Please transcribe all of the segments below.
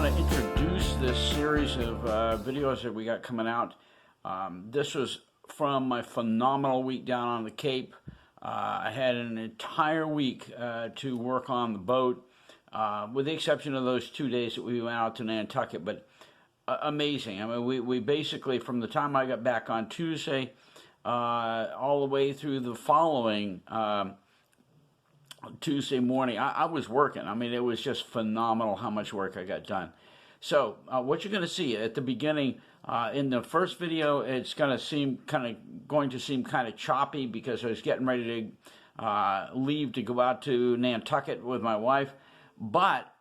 want to introduce this series of videos that we got coming out. This was from my phenomenal week down on the Cape. I had an entire week to work on the boat, with the exception of those 2 days that we went out to Nantucket, but amazing. I mean, we basically, from the time I got back on Tuesday, all the way through the following Tuesday morning, I was working. I mean, it was just phenomenal how much work I got done. So what you're going to see at the beginning, in the first video, it's going to seem kind of choppy because I was getting ready to leave to go out to Nantucket with my wife. But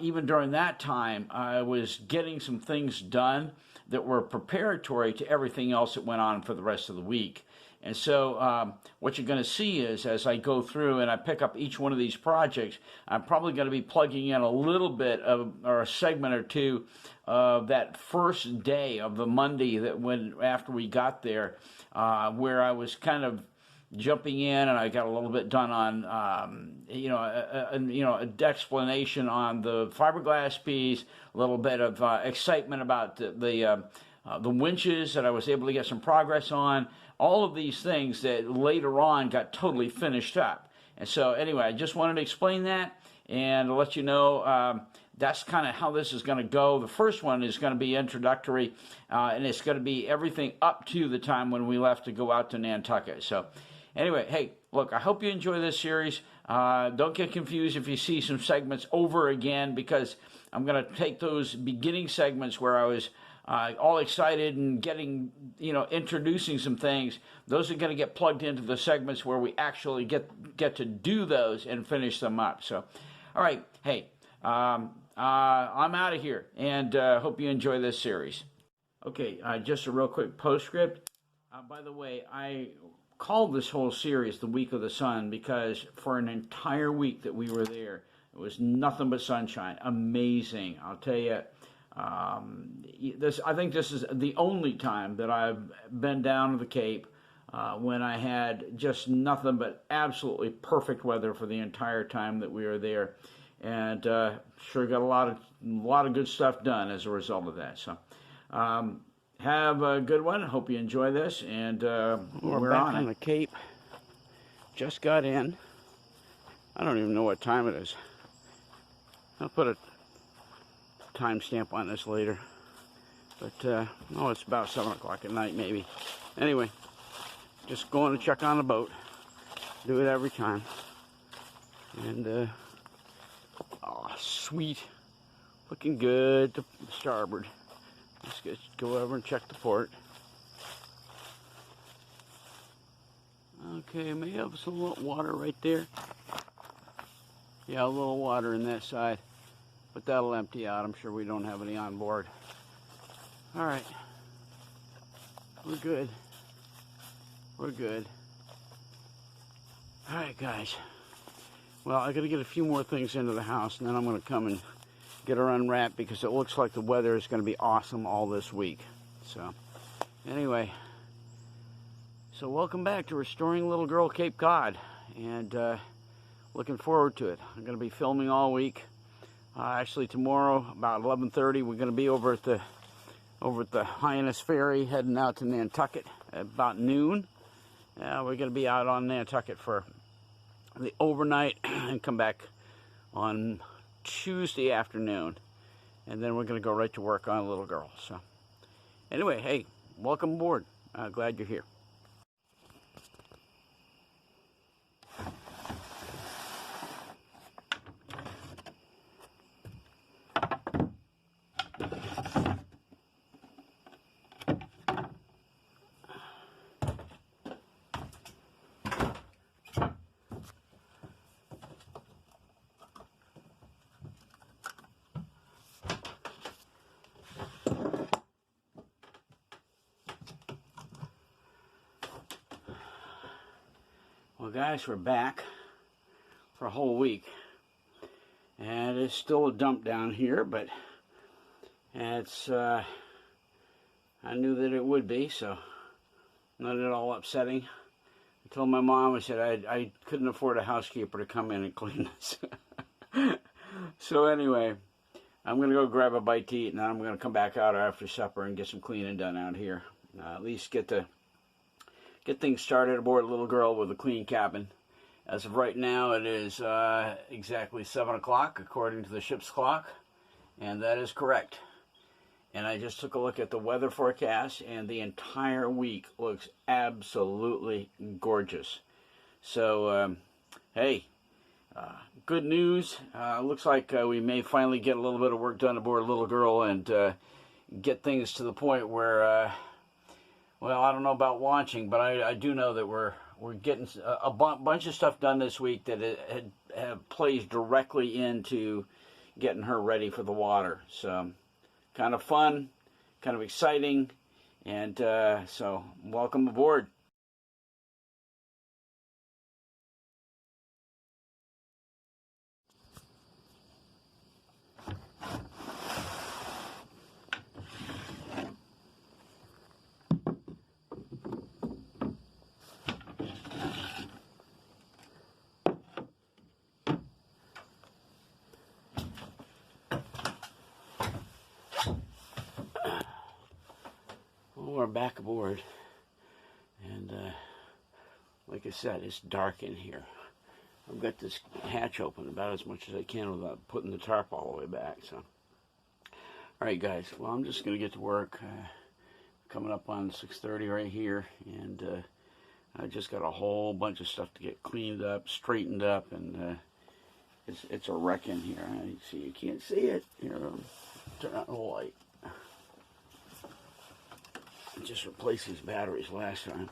even during that time, I was getting some things done that were preparatory to everything else that went on for the rest of the week. And so what you're going to see is, as I go through and I pick up each one of these projects, I'm probably going to be plugging in a little bit of, or a segment or two of that first day of the Monday that after we got there, where I was kind of jumping in, and I got a little bit done on, an explanation on the fiberglass piece, a little bit of excitement about the winches that I was able to get some progress on, all of these things that later on got totally finished up. And so anyway, I just wanted to explain that and let you know that's kind of how this is going to go. The first one is going to be introductory, and it's going to be everything up to the time when we left to go out to Nantucket. So anyway, hey, look, I hope you enjoy this series. Don't get confused if you see some segments over again, because I'm going to take those beginning segments where I was all excited and introducing some things. Those are going to get plugged into the segments where we actually get to do those and finish them up. So, all right, hey, I'm out of here, and hope you enjoy this series. Okay, just a real quick postscript. By the way, I called this whole series the Week of the Sun because for an entire week that we were there, it was nothing but sunshine. Amazing, I'll tell you. I think this is the only time that I've been down to the Cape when I had just nothing but absolutely perfect weather for the entire time that we were there, and sure got a lot of good stuff done as a result of that. So have a good one. Hope you enjoy this, and we're back on the Cape. Just got in. I don't even know what time it is. I'll put a timestamp on this later, but it's about 7 o'clock at night maybe. Anyway, just going to check on the boat. Do it every time. And sweet, looking good to starboard. Let's go over and check the port. Okay, may have some little water right there. Yeah, a little water in that side, but that'll empty out. I'm sure we don't have any on board. All right, we're good. We're good. All right, guys. Well, I got to get a few more things into the house, and then I'm going to come and get her unwrapped, because it looks like the weather is going to be awesome all this week. So, anyway, so welcome back to Restoring Little Girl Cape Cod, and looking forward to it. I'm going to be filming all week. Actually, tomorrow about 11:30, we're going to be over at the Hyannis Ferry, heading out to Nantucket at about noon. We're going to be out on Nantucket for the overnight and come back on Tuesday afternoon, and then we're going to go right to work on Little Girl. So anyway, hey, welcome aboard. Glad you're here. Well, guys, we're back for a whole week, and it's still a dump down here, but it's I knew that it would be, so not at all upsetting. I told my mom, I said I couldn't afford a housekeeper to come in and clean this. So anyway, I'm going to go grab a bite to eat, and then I'm going to come back out after supper and get some cleaning done out here. At least get things started aboard Little Girl with a clean cabin. As of right now, it is exactly 7 o'clock according to the ship's clock, and that is correct. And I just took a look at the weather forecast, and the entire week looks absolutely gorgeous. So, hey, good news. Looks like we may finally get a little bit of work done aboard Little Girl and get things to the point where, well, I don't know about launching, but I do know that we're getting a bunch of stuff done this week that plays directly into getting her ready for the water. So, kind of fun, kind of exciting, and so welcome aboard. We're back aboard, and like I said, it's dark in here. I've got this hatch open about as much as I can without putting the tarp all the way back. So, all right, guys. Well, I'm just going to get to work. Coming up on 6:30 right here, and I just got a whole bunch of stuff to get cleaned up, straightened up, and it's a wreck in here. See, you can't see it. Here, turn on the light. Just replaced these batteries last time,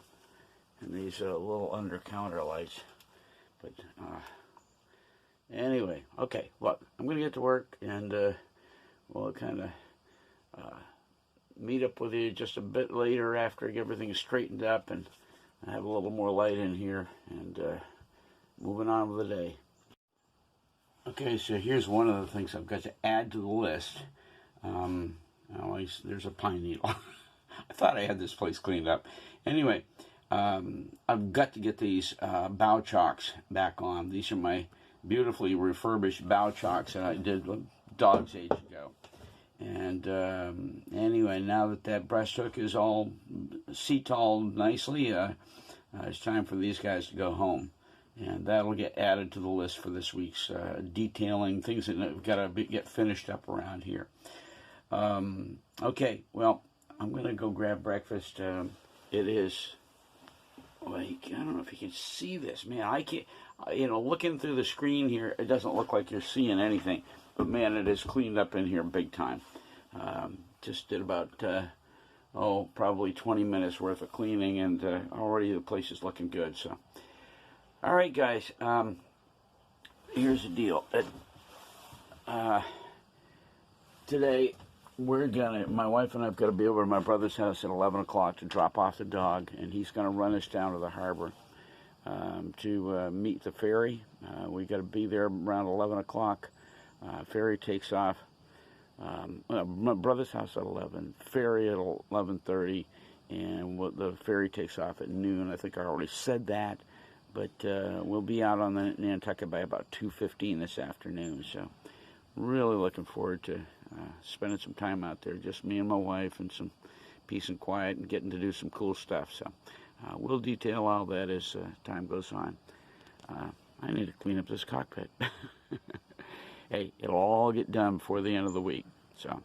and these little under counter lights. But anyway, okay, look, I'm gonna get to work, and we'll kind of meet up with you just a bit later after I get everything straightened up and I have a little more light in here, and moving on with the day. Okay, so here's one of the things I've got to add to the list. There's a pine needle. I thought I had this place cleaned up. Anyway, I've got to get these bow chocks back on. These are my beautifully refurbished bow chocks that I did a dog's age ago. And anyway, now that that breast hook is all seat-talled nicely, it's time for these guys to go home. And that'll get added to the list for this week's detailing, things that have got to get finished up around here. Okay, well, I'm going to go grab breakfast. It is, like, I don't know if you can see this. Man, I can't, looking through the screen here, it doesn't look like you're seeing anything. But, man, it is cleaned up in here big time. Just did about, probably 20 minutes worth of cleaning, and already the place is looking good. So, all right, guys, here's the deal. Today, my wife and I have got to be over at my brother's house at 11 o'clock to drop off the dog, and he's going to run us down to the harbor to meet the ferry. We got to be there around 11 o'clock. Ferry takes off. My brother's house at 11, ferry at 11:30, and the ferry takes off at noon. I think I already said that, but we'll be out on the Nantucket by about 2:15 this afternoon. So, really looking forward to spending some time out there, just me and my wife, and some peace and quiet, and getting to do some cool stuff. So, we'll detail all that as time goes on. I need to clean up this cockpit. Hey, it'll all get done before the end of the week. So,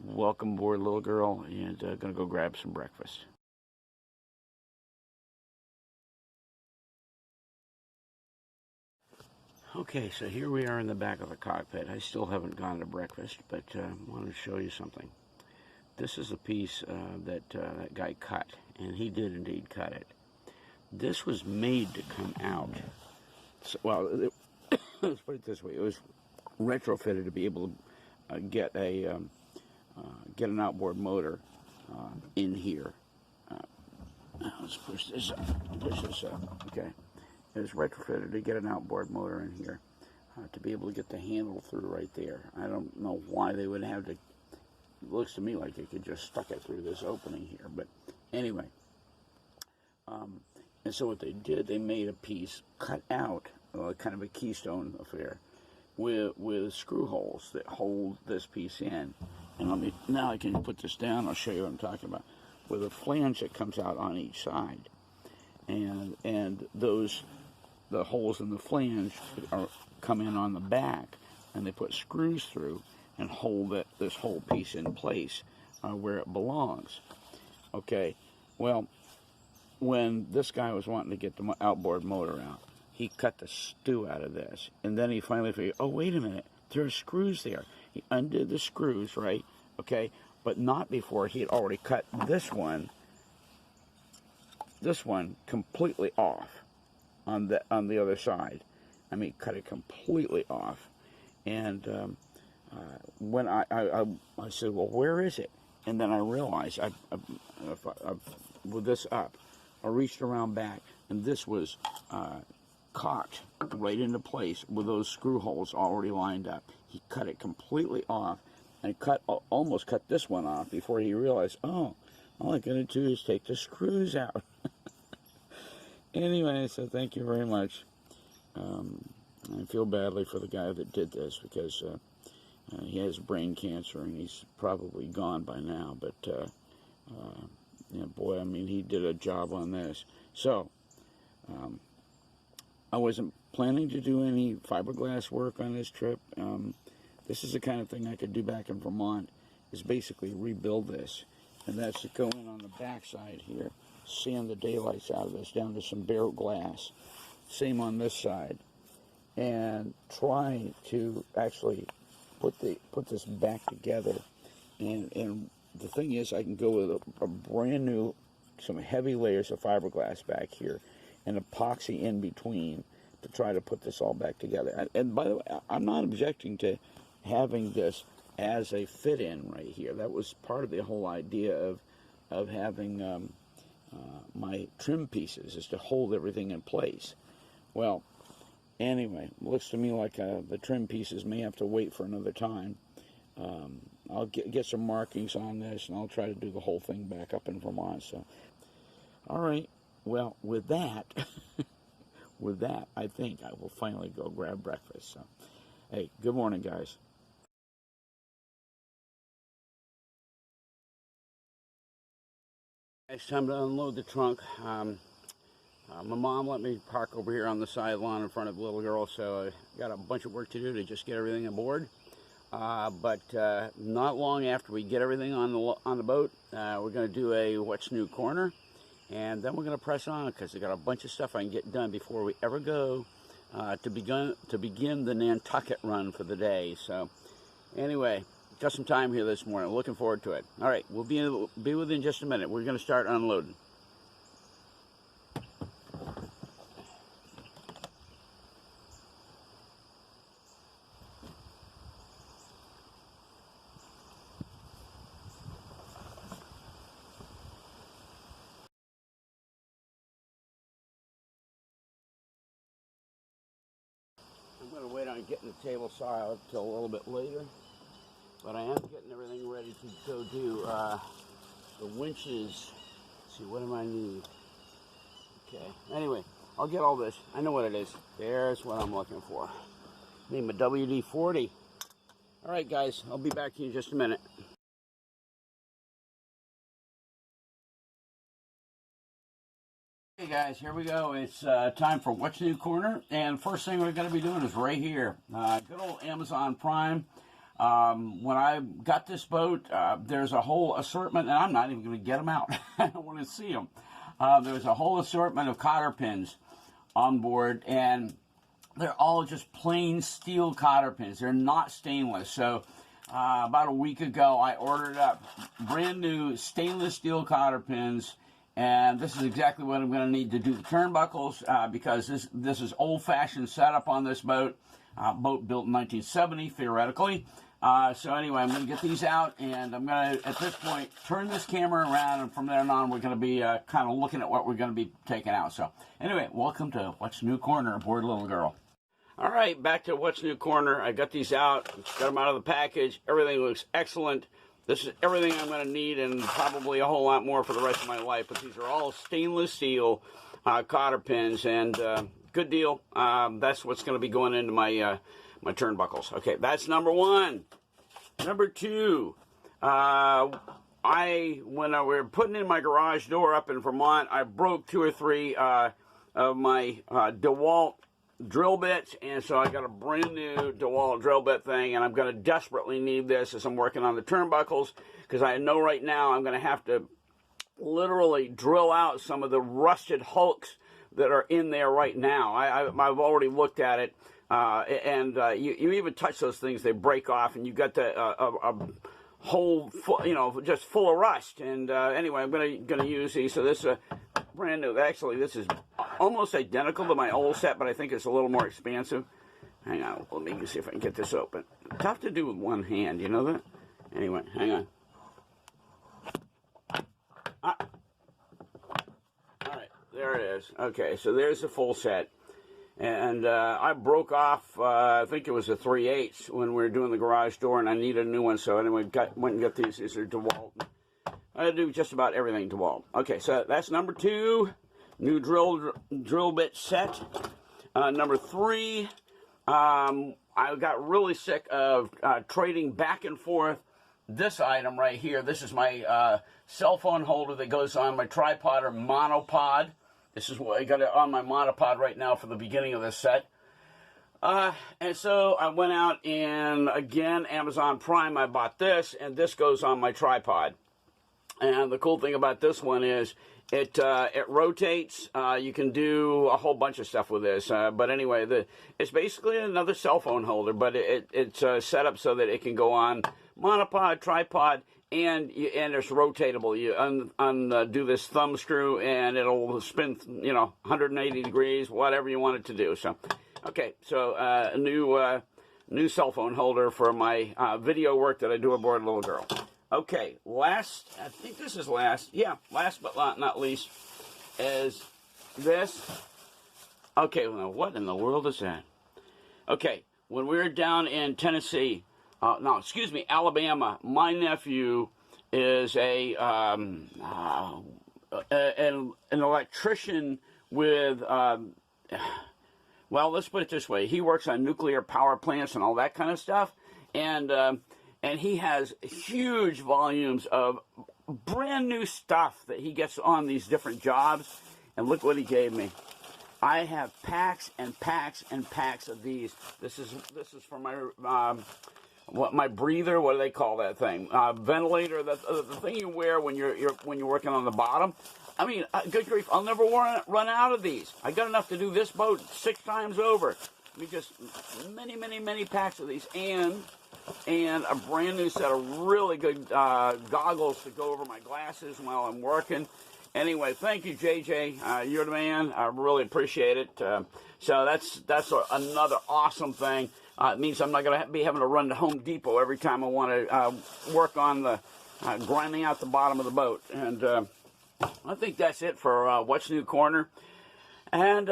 welcome aboard, little girl, and going to go grab some breakfast. Okay, so here we are in the back of the cockpit. I still haven't gone to breakfast, but I want to show you something. This is a piece that that guy cut, and he did indeed cut it. This was made to come out. So, well, let's put it this way: it was retrofitted to be able to get an outboard motor in here. Let's push this up. Push this up. Okay. It was retrofitted to get an outboard motor in here to be able to get the handle through right there. I don't know why they would have to. It looks to me like they could just stuck it through this opening here. But anyway, and so what they did, they made a piece cut out, kind of a keystone affair, with screw holes that hold this piece in. And now I can put this down. I'll show you what I'm talking about. With a flange that comes out on each side, and the holes in the flange come in on the back, and they put screws through and hold this whole piece in place where it belongs. Okay, well, when this guy was wanting to get the outboard motor out, he cut the stew out of this, and then he finally figured, oh, wait a minute, there are screws there. He undid the screws, right? Okay, but not before he had already cut this one completely off on the other side. I mean, cut it completely off. And when I said, well, where is it? And then I realized, with this up, I reached around back, and this was caught right into place with those screw holes already lined up. He cut it completely off, and almost cut this one off before he realized, oh, all I gotta do is take the screws out. Anyway, so thank you very much. I feel badly for the guy that did this, because he has brain cancer and he's probably gone by now. But yeah, boy, I mean, he did a job on this. So I wasn't planning to do any fiberglass work on this trip. This is the kind of thing I could do back in Vermont, is basically rebuild this. And that's to go in on the backside here, sand the daylights out of this down to some bare glass. Same on this side. And try to actually put this back together. And the thing is, I can go with a brand new, some heavy layers of fiberglass back here, and epoxy in between to try to put this all back together. And by the way, I'm not objecting to having this as a fit-in right here. That was part of the whole idea of having my trim pieces, is to hold everything in place. Well, anyway, looks to me like the trim pieces may have to wait for another time. I'll get some markings on this, and I'll try to do the whole thing back up in Vermont. So, all right. Well, with that, I think I will finally go grab breakfast. So, hey, good morning, guys. It's time to unload the trunk. My mom let me park over here on the side lawn in front of the little girl, so I got a bunch of work to do to just get everything aboard. But not long after we get everything on the boat, we're going to do a What's New corner, and then we're going to press on, because I got a bunch of stuff I can get done before we ever go to begin the Nantucket run for the day. So anyway, got some time here this morning. Looking forward to it. All right, we'll be within just a minute. We're going to start unloading. I'm going to wait on getting the table saw out till a little bit later, but I am getting everything ready to go do the winches. Let's see, what do I need? Okay, anyway, I'll get all this. I know what it is. There's what I'm looking for. Need my WD-40. All right, guys, I'll be back to you in just a minute. Hey guys, here we go. It's time for What's New Corner, and first thing we're going to be doing is right here. Good old Amazon Prime. When I got this boat, there's a whole assortment, and I'm not even going to get them out. I don't want to see them. There's a whole assortment of cotter pins on board, and they're all just plain steel cotter pins. They're not stainless. So about a week ago, I ordered up brand new stainless steel cotter pins. And this is exactly what I'm going to need to do the turnbuckles, because this is old-fashioned setup on this boat. Boat built in 1970, theoretically. So anyway, I'm going to get these out, and I'm going to, at this point, turn this camera around, and from there on, we're going to be kind of looking at what we're going to be taking out. So anyway, welcome to What's New Corner aboard Little Girl. All right, back to What's New Corner. I got these out, got them out of the package. Everything looks excellent. This is everything I'm going to need, and probably a whole lot more for the rest of my life. But these are all stainless steel cotter pins, and good deal. That's what's going to be going into my my turnbuckles. Okay, that's number one. Number two, when we were putting in my garage door up in Vermont, I broke 2 or 3 of my DeWalt drill bits, and so I got a brand new DeWalt drill bit thing, and I'm going to desperately need this as I'm working on the turnbuckles, because I know right now I'm going to have to literally drill out some of the rusted hulks that are in there right now. I've already looked at it, and you even touch those things, they break off, and you got a whole, just full of rust. And anyway, I'm gonna use these. So this is a brand new. Actually, this is almost identical to my old set, but I think it's a little more expansive. Hang on, let me see if I can get this open. Tough to do with one hand, you know that? Anyway, hang on. Alright, there it is. Okay, so there's the full set. And I broke off, I think it was a 3/8 when we were doing the garage door, and I needed a new one, so anyway, went and got these. These are DeWalt. I do just about everything DeWalt. Okay, so that's number 2, new drill bit set. Number 3, I got really sick of trading back and forth this item right here. This is my cell phone holder that goes on my tripod or monopod. This is what I got it on my monopod right now for the beginning of this set. And so I went out and, again, Amazon Prime, I bought this, and this goes on my tripod. And the cool thing about this one is it rotates. You can do a whole bunch of stuff with this. But anyway, it's basically another cell phone holder, but it's set up so that it can go on monopod, tripod, and it's rotatable. You undo this thumb screw, and it'll spin, 180 degrees, whatever you want it to do. So, okay, so a new cell phone holder for my video work that I do aboard Little Girl. Okay, last, I think this is last. Yeah, last but not least is this. Okay, well, what in the world is that? Okay, when we were down in Tennessee, Alabama, my nephew is an electrician with, well, let's put it this way. He works on nuclear power plants and all that kind of stuff. And he has huge volumes of brand new stuff that he gets on these different jobs. And look what he gave me. I have packs and packs and packs of these. This is for my my breather. What do they call that thing? Ventilator. The thing you wear when you're working on the bottom. I mean, good grief! I'll never run out of these. I got enough to do this boat 6 times over. I mean, just many packs of these, and a brand new set of really good goggles to go over my glasses while I'm working. Anyway, thank you, JJ. You're the man. I really appreciate it. So that's another awesome thing. It means I'm not going to be having to run to Home Depot every time I want to work on the grinding out the bottom of the boat. And I think that's it for What's New Corner. And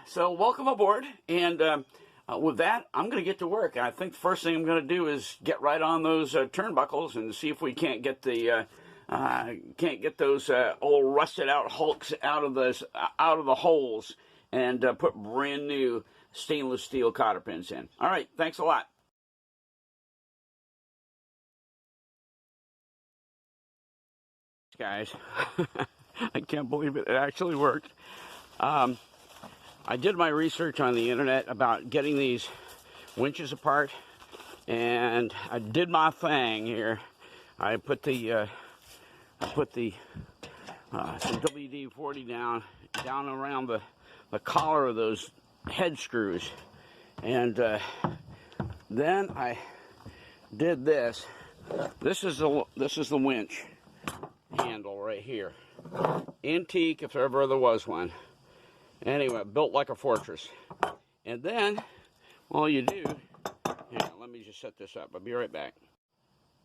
so welcome aboard. And with that, I'm going to get to work. I think the first thing I'm going to do is get right on those turnbuckles and see if we can't get those old rusted out hulks out of the holes and put brand new stainless steel cotter pins in. All right, thanks a lot. Guys, I can't believe it actually worked. I did my research on the internet about getting these winches apart, and I did my thing here. I put some WD-40 down around the collar of those head screws, and then I did this. This is the winch handle right here. Antique, if ever there was one. Anyway, built like a fortress. And then all you do, let me just set this up. I'll be right back.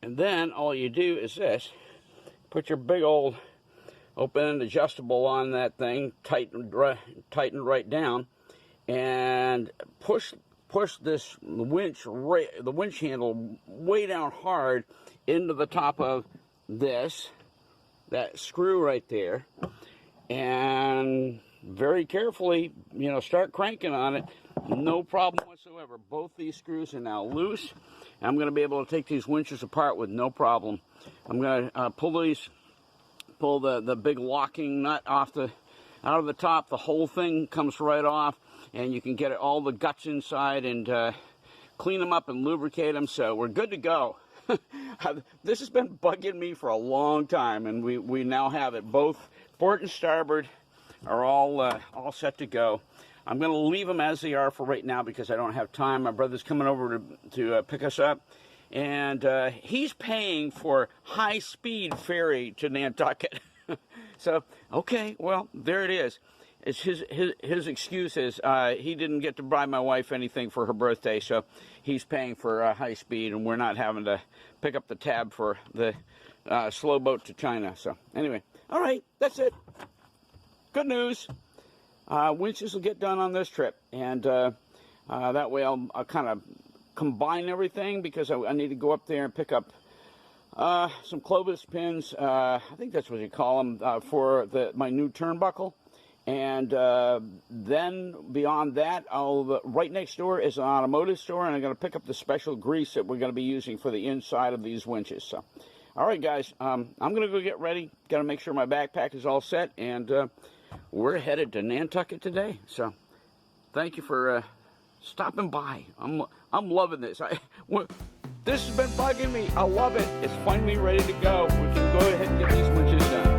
And then all you do is this. Put your big old open-end adjustable on that thing, tighten right down, and push this winch, the winch handle way down hard into the top of that screw right there, and very carefully, start cranking on it No problem whatsoever. Both these screws are now loose. I'm going to be able to take these winches apart with no problem. I'm going to pull the big locking nut out of the top. The whole thing comes right off, and you can get all the guts inside and clean them up and lubricate them. So we're good to go. This has been bugging me for a long time, and we now have it. Both port and starboard are all set to go. I'm going to leave them as they are for right now because I don't have time. My brother's coming over to pick us up, and he's paying for high-speed ferry to Nantucket. So, okay, well, there it is. It's his excuse is he didn't get to buy my wife anything for her birthday, so he's paying for high speed, and we're not having to pick up the tab for the slow boat to China. So anyway, all right, that's it. Good news. Winches will get done on this trip, and that way I'll kind of combine everything because I need to go up there and pick up some Clovis pins. I think that's what you call them for my new turnbuckle. And then beyond that, right next door is an automotive store, and I'm going to pick up the special grease that we're going to be using for the inside of these winches. So, all right, guys, I'm going to go get ready. Got to make sure my backpack is all set, and we're headed to Nantucket today. So, thank you for stopping by. I'm loving this. This has been bugging me. I love it. It's finally ready to go. We can go ahead and get these winches done.